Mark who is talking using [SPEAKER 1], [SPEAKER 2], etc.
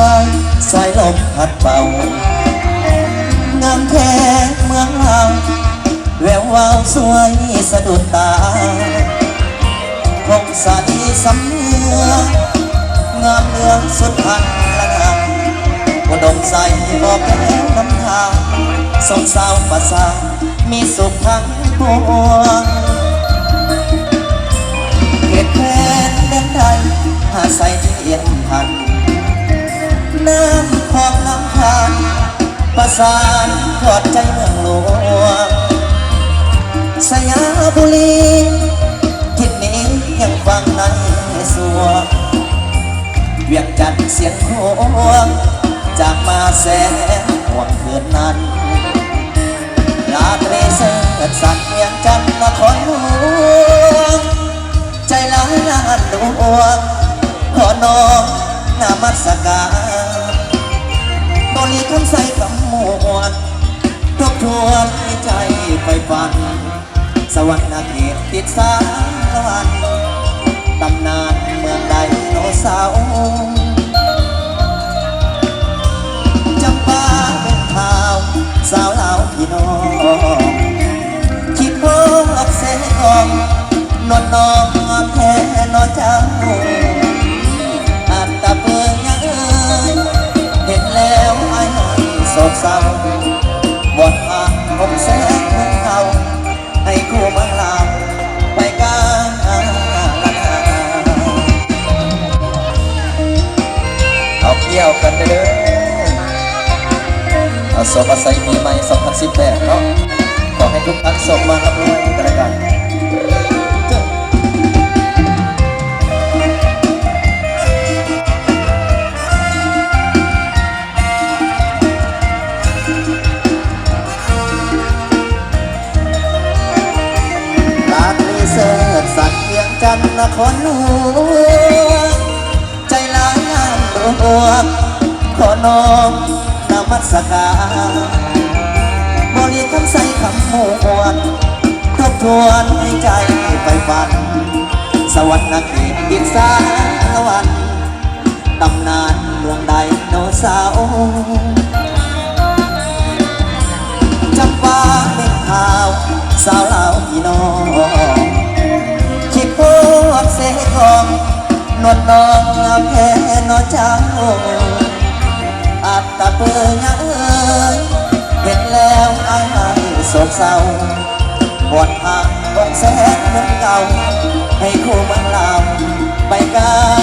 [SPEAKER 1] ายสายลมพัดเป่างามแท้เมืองเราแวววาวสวยสะดุดตาคงใสสำเนืองามเมืองสุดพันละนางอุดมใสบอกแก้วน้ำทางสองสาวประสามีสุขทั้งปวงเก็บแผนเดินใดหาใส่เทียนพันน้ำของน้ำทานประสานทอดใจเมืองหลวงสยามบุรีทิศนี้ยังฟังในสวงเวียงจันทร์เสียงโควงจากมาแสนห่วงคืนนั้นราตรีเสิร์ชสัตว์เวียงจันทร์นครหลวงใจล้านล้านดวงขอน้อมนามัสการบริคำใส่คำมวลทบทวนใจไฟฝันสวรรค์เขตติดสามวันตำนานเมืองไดโนเสาร์จำปาเป็นข่าวสาวลาวพี่น้องคิดพบเส้นของนวลน้องแท้นอเจ้าอาจตะเปิงยังเห็นแล้วไอ้โศกเศร้าบทอ่านผมแสงเมืองเก่าให้คู่เมืองลาวไปกันเอาเกี่ยวกันเด้อเอาสมอาศัยปีใหม่2018เนาะขอให้ทุกท่านส่งมารับรู้กันแล้วกันสัตว์เวียงจันทร์นครหลวงใจล้านล้านดวงขอน้อมนมัสการบริคำใส่คำมวลทบทวนให้ใจไปฝันสวรรค์เขตดินสารวันตำนานเมืองไดโนเสาร์จำปาเป็นข่าวสาวลาวพี่น้องคิดพวกเสกองนวลน้องแพ้นอเจ้าอาจตะเปื่อยเห็นแล้วอายโศกเศร้าบวชห่างวงแสนเมืองเก่าให้คู่เมืองลาวไปกัน